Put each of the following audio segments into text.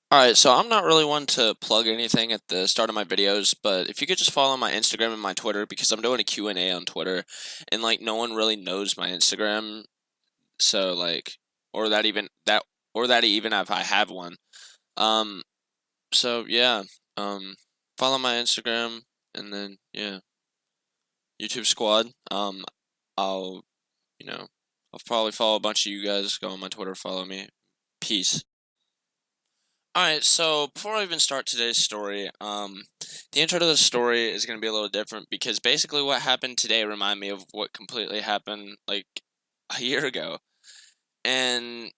Alright, so I'm not really one to plug anything at the start of my videos, but if you could just follow my Instagram and my Twitter because I'm doing a Q&A on Twitter and like no one really knows my Instagram, so like or that even that or that even if I have one. Um so yeah, um follow my Instagram and then yeah, YouTube Squad. I'll you know, I'll probably follow a bunch of you guys. Go on my Twitter, follow me. Peace. Alright, so before I even start today's story, the intro to the story is going to be a little different because basically what happened today reminded me of what completely happened like a year ago. And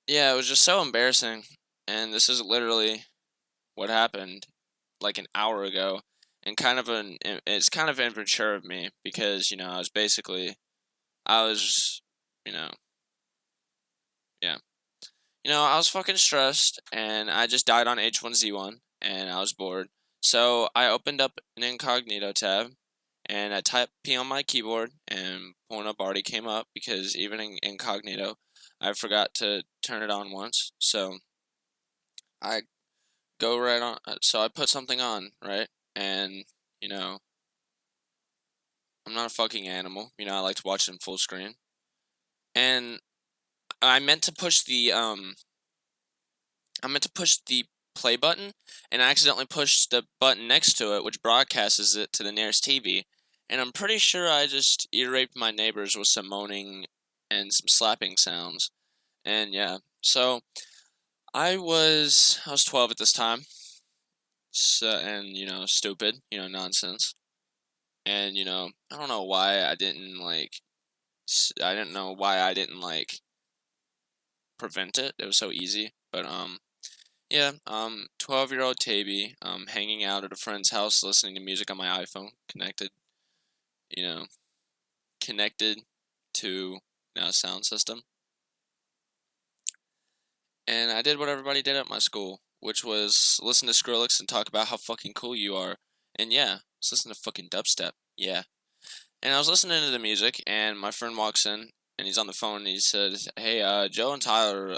yeah, it was just so embarrassing. And this is literally what happened like an hour ago. And it's kind of immature of me because, I was, you know, yeah. I was fucking stressed and I just died on H1Z1 and I was bored. So I opened up an incognito tab and I typed P on my keyboard and Pornhub already came up because even in incognito, I forgot to turn it on once. So I go right on. So I put something on, right? And, you know, I'm not a fucking animal. I like to watch it in full screen. And I meant to push the play button, and I accidentally pushed the button next to it, which broadcasts it to the nearest TV. And I'm pretty sure I just ear raped my neighbors with some moaning and some slapping sounds. And yeah, so I was 12 at this time, so, and stupid, nonsense. And I don't know why I didn't I didn't know why I didn't prevent it. It was so easy, but yeah, 12-year-old Taby, hanging out at a friend's house, listening to music on my iPhone, you know, connected to a sound system. And I did what everybody did at my school, which was listen to Skrillex and talk about how fucking cool you are. And yeah, let's listen to fucking dubstep. Yeah. And I was listening to the music, and my friend walks in, and he's on the phone, and he said, "Hey, Joe and Tyler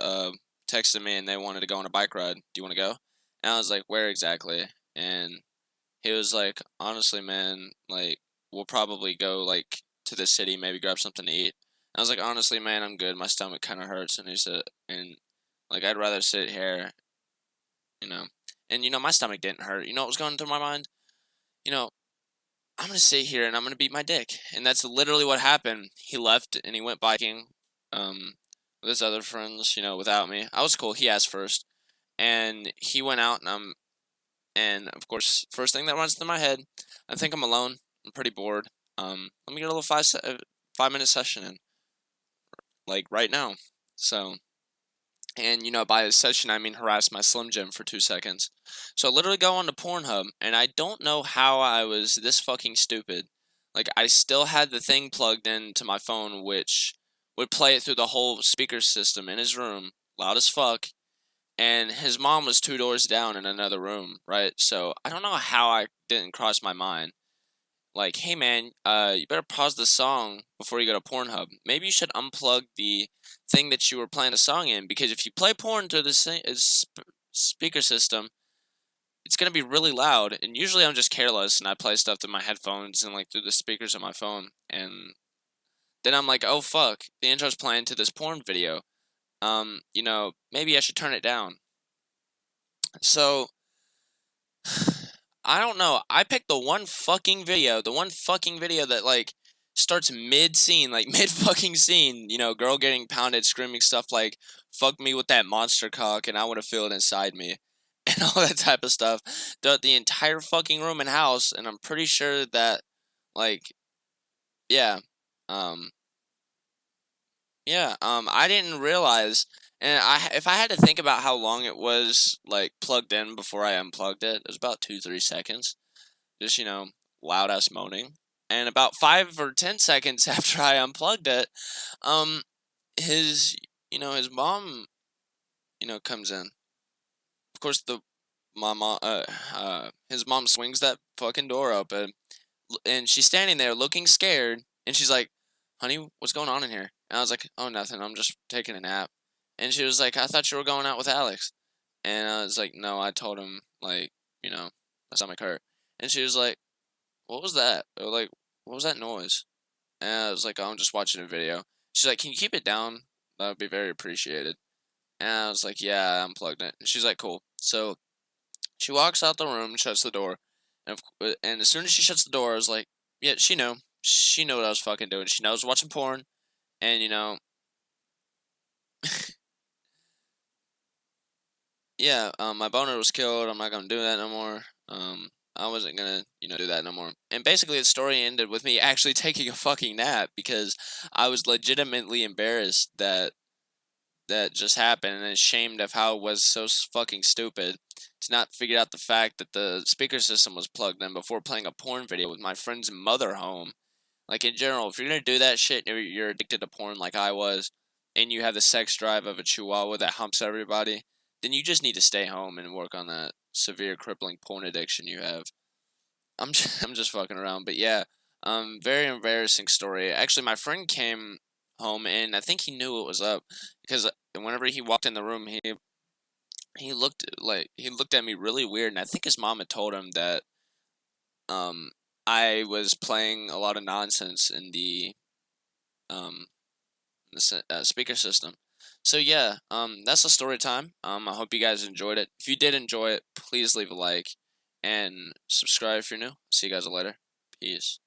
texted me, and they wanted to go on a bike ride. Do you want to go?" And I was like, "Where exactly?" And he was like, "Honestly, man, like, we'll probably go, like, to the city, maybe grab something to eat." And I was like, "Honestly, man, I'm good. My stomach kind of hurts." And he said, like, I'd rather sit here, you know. And, my stomach didn't hurt. You know what was going through my mind? You know, I'm gonna sit here and I'm gonna beat my dick. And that's literally what happened. He left and he went biking, um, with his other friends, without me. I was cool. He asked first. And he went out and of course, first thing that runs through my head, I think I'm alone. I'm pretty bored. Let me get a little 5 minute session in, like right now. So, and by a session I mean harass my Slim Jim for 2 seconds. So I literally go on to Pornhub, and I don't know how I was this fucking stupid. Like I still had the thing plugged into my phone, which would play it through the whole speaker system in his room, loud as fuck. And his mom was 2 doors down in another room, right? So I don't know how I didn't cross my mind. Like, hey man, you better pause the song before you go to Pornhub. Maybe you should unplug the thing that you were playing a song in, because if you play porn through the speaker system, it's gonna be really loud. And usually I'm just careless and I play stuff through my headphones and like through the speakers of my phone. And then I'm like, oh fuck, the intro's playing to this porn video. Maybe I should turn it down. So I don't know. I picked the one fucking video that starts mid scene, like mid fucking scene. Girl getting pounded, screaming stuff like "fuck me with that monster cock" and "I want to feel it inside me," and all that type of stuff throughout the entire fucking room and house. And I'm pretty sure that, like, yeah, um, I didn't realize. And if I had to think about how long it was like plugged in before I unplugged it, it was about 2-3 seconds. Just loud ass moaning. And about 5 or 10 seconds after I unplugged it, um, his mom, comes in. Of course, his mom swings that fucking door open, and she's standing there looking scared, and she's like, "Honey, what's going on in here?" And I was like, "Oh, nothing. I'm just taking a nap." And she was like, "I thought you were going out with Alex." And I was like, no, I told him, like, my stomach hurt. And she was like, what was that? Or like, what was that noise? And I was like, oh, I'm just watching a video. She's like, can you keep it down? That would be very appreciated. And I was like, yeah, I unplugged it. And she's like, cool. So she walks out the room, shuts the door. And as soon as she shuts the door, I was like, yeah, she knew. She knew what I was fucking doing. She knows watching porn. And, yeah, my boner was killed. I'm not gonna do that no more. I wasn't gonna, do that no more. And basically, the story ended with me actually taking a fucking nap because I was legitimately embarrassed that that just happened and ashamed of how it was so fucking stupid to not figure out the fact that the speaker system was plugged in before playing a porn video with my friend's mother home. Like, in general, if you're gonna do that shit, you're addicted to porn like I was, and you have the sex drive of a chihuahua that humps everybody, then you just need to stay home and work on that severe crippling porn addiction you have. I'm just fucking around, but yeah, very embarrassing story. Actually, my friend came home and I think he knew what was up because whenever he walked in the room, he looked at me really weird, and I think his mom had told him that um I was playing a lot of nonsense in um the speaker system. So yeah, that's the story time. I hope you guys enjoyed it. If you did enjoy it, please leave a like and subscribe if you're new. See you guys later. Peace.